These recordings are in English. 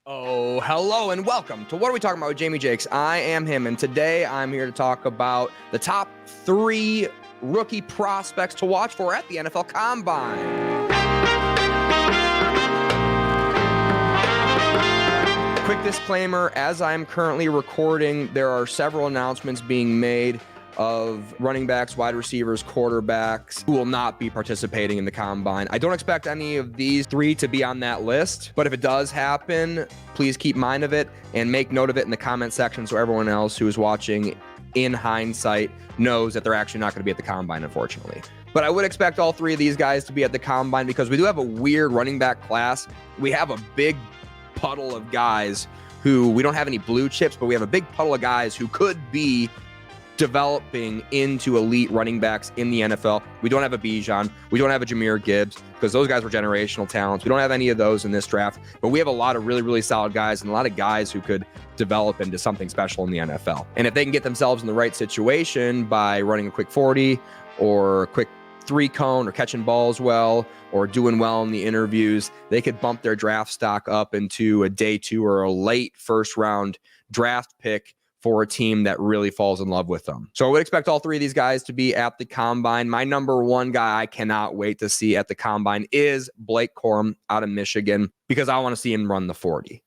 Oh, hello and welcome to What Are We Talking About with Jamie Jakes. I am him, and today I'm here to talk about the top 3 rookie prospects to watch for at the NFL Combine. Quick disclaimer, as I'm currently recording, there are several announcements being made of running backs, wide receivers, quarterbacks who will not be participating in the Combine. I don't expect any of these 3 to be on that list, but if it does happen, please keep mind of it and make note of it in the comment section so everyone else who is watching in hindsight knows that they're actually not going to be at the Combine, unfortunately. But I would expect all 3 of these guys to be at the Combine because we do have a weird running back class. We have a big puddle of guys who we don't have any blue chips, but we have a big puddle of guys who could be developing into elite running backs in the NFL. We don't have a Bijan. We don't have a Jahmyr Gibbs because those guys were generational talents. We don't have any of those in this draft, but we have a lot of really, really solid guys and a lot of guys who could develop into something special in the NFL. And if they can get themselves in the right situation by running a quick 40 or a quick 3-cone or catching balls well or doing well in the interviews, they could bump their draft stock up into a day 2 or a late first round draft pick for a team that really falls in love with them. So I would expect all 3 of these guys to be at the Combine. My number 1 guy I cannot wait to see at the Combine is Blake Corum out of Michigan because I want to see him run the 40.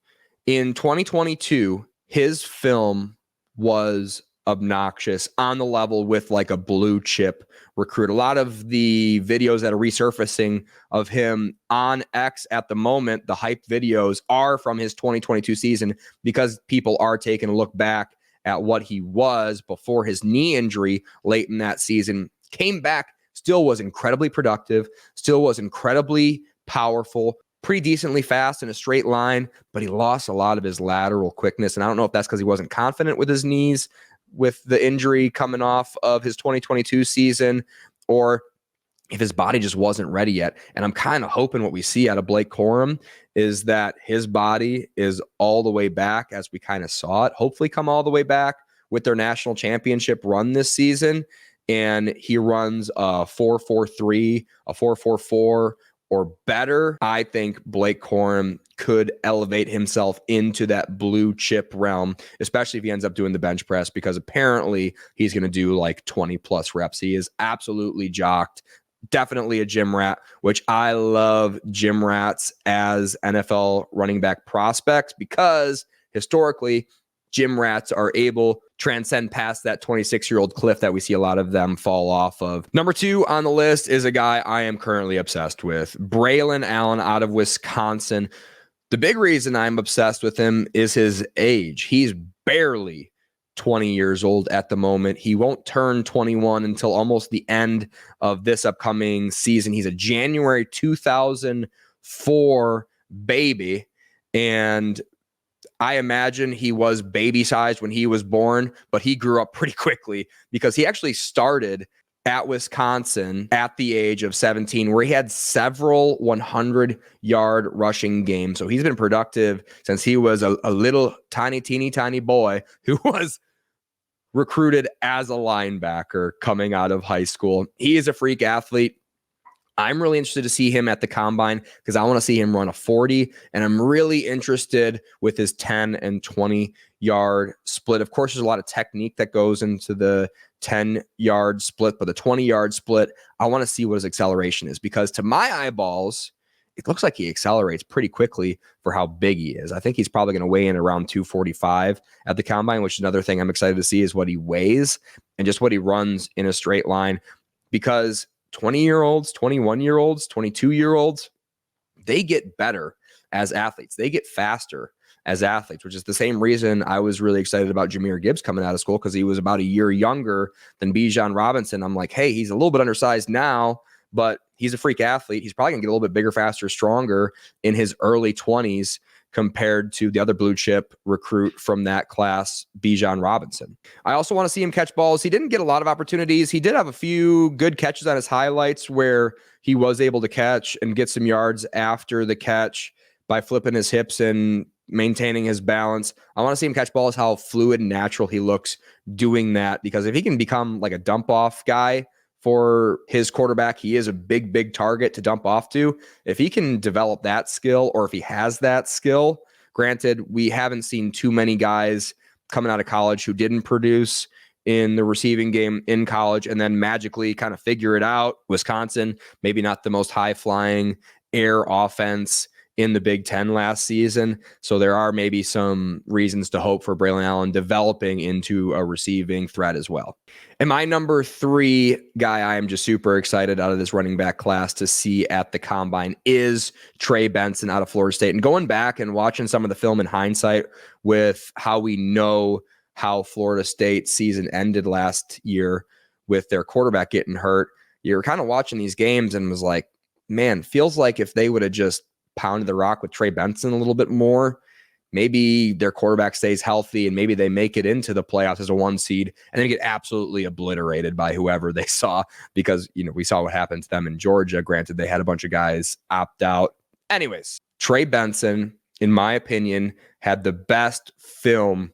In 2022, his film was obnoxious on the level with like a blue chip recruit. A lot of the videos that are resurfacing of him on X at the moment, the hype videos, are from his 2022 season because people are taking a look back at what he was before his knee injury late in that season. Came back, still was incredibly productive, still was incredibly powerful, pretty decently fast in a straight line, but he lost a lot of his lateral quickness. And I don't know if that's because he wasn't confident with his knees with the injury coming off of his 2022 season, or if his body just wasn't ready yet. And I'm kind of hoping what we see out of Blake Corum is that his body is all the way back as we kind of saw it, hopefully come all the way back with their national championship run this season. And he runs a 4.43, a 4.44 or better. I think Blake Corum could elevate himself into that blue chip realm, especially if he ends up doing the bench press, because apparently he's going to do like 20 plus reps. He is absolutely jocked. Definitely a gym rat, which I love gym rats as NFL running back prospects because historically gym rats are able to transcend past that 26-year-old cliff that we see a lot of them fall off of. Number 2 on the list is a guy I am currently obsessed with, Braylon Allen out of Wisconsin. The big reason I'm obsessed with him is his age. He's barely 20 years old at the moment. He won't turn 21 until almost the end of this upcoming season. He's a January 2004 baby, and I imagine he was baby-sized when he was born, but he grew up pretty quickly because he actually started at Wisconsin at the age of 17, where he had several 100-yard rushing games. So he's been productive since he was a little teeny tiny boy who was recruited as a linebacker coming out of high school. He is a freak athlete. I'm really interested to see him at the Combine because I want to see him run a 40, and I'm really interested with his 10 and 20-yard split. Of course, there's a lot of technique that goes into the 10-yard split, but the 20-yard split, I want to see what his acceleration is because to my eyeballs, it looks like he accelerates pretty quickly for how big he is. I think he's probably going to weigh in around 245 at the Combine, which is another thing I'm excited to see is what he weighs and just what he runs in a straight line because 20-year-olds, 21-year-olds, 22-year-olds, they get better as athletes. They get faster as athletes, which is the same reason I was really excited about Jahmyr Gibbs coming out of school because he was about a year younger than Bijan Robinson. I'm like, hey, he's a little bit undersized now, but he's a freak athlete. He's probably going to get a little bit bigger, faster, stronger in his early 20s compared to the other blue chip recruit from that class, Bijan Robinson. I also want to see him catch balls. He didn't get a lot of opportunities. He did have a few good catches on his highlights where he was able to catch and get some yards after the catch by flipping his hips and maintaining his balance. I want to see him catch balls, how fluid and natural he looks doing that, because if he can become like a dump off guy for his quarterback, he is a big target to dump off to. If he can develop that skill, or if he has that skill, Granted, we haven't seen too many guys coming out of college who didn't produce in the receiving game in college and then magically kind of figure it out. Wisconsin, maybe not the most high-flying air offense in the Big Ten last season. So there are maybe some reasons to hope for Braylon Allen developing into a receiving threat as well. And my number 3 guy I am just super excited out of this running back class to see at the combine is Trey Benson out of Florida State. And going back and watching some of the film in hindsight with how we know how Florida State's season ended last year with their quarterback getting hurt, you're kind of watching these games and was like, man, feels like if they would have just pounded the rock with Trey Benson a little bit more, maybe their quarterback stays healthy and maybe they make it into the playoffs as a 1 seed and then get absolutely obliterated by whoever they saw, because, we saw what happened to them in Georgia. Granted, they had a bunch of guys opt out. Anyways, Trey Benson, in my opinion, had the best film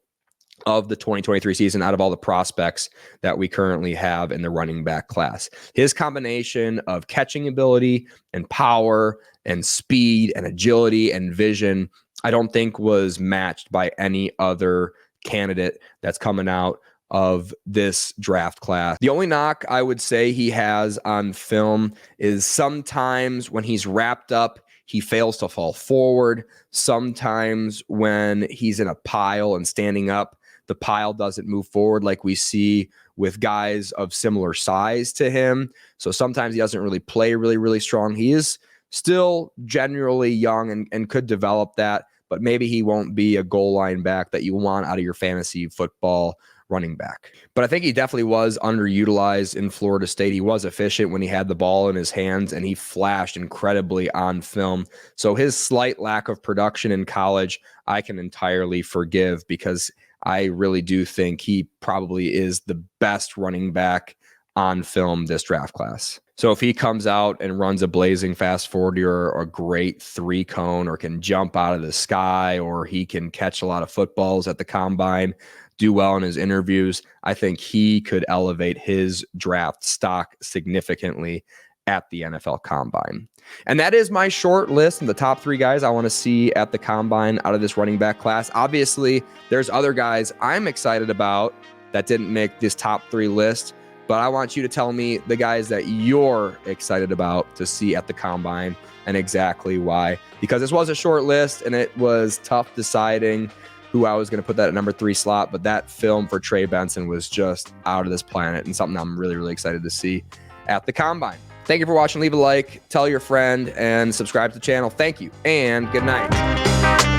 of the 2023 season out of all the prospects that we currently have in the running back class. His combination of catching ability and power and speed and agility and vision, I don't think was matched by any other candidate that's coming out of this draft class. The only knock I would say he has on film is sometimes when he's wrapped up, he fails to fall forward. Sometimes when he's in a pile and standing up, the pile doesn't move forward like we see with guys of similar size to him. So sometimes he doesn't really play really, really strong. He is still generally young and could develop that, but maybe he won't be a goal line back that you want out of your fantasy football running back. But I think he definitely was underutilized in Florida State. He was efficient when he had the ball in his hands, and he flashed incredibly on film. So his slight lack of production in college, I can entirely forgive, because I really do think he probably is the best running back on film this draft class. So if he comes out and runs a blazing fast 40 or a great 3-cone, or can jump out of the sky, or he can catch a lot of footballs at the combine, do well in his interviews, I think he could elevate his draft stock significantly at the NFL Combine. And that is my short list of the top 3 guys I want to see at the Combine out of this running back class. Obviously, there's other guys I'm excited about that didn't make this top 3 list, but I want you to tell me the guys that you're excited about to see at the Combine and exactly why. Because this was a short list and it was tough deciding who I was going to put that at number 3 slot, but that film for Trey Benson was just out of this planet and something I'm really, really excited to see at the Combine. Thank you for watching. Leave a like, tell your friend, and subscribe to the channel. Thank you, and good night.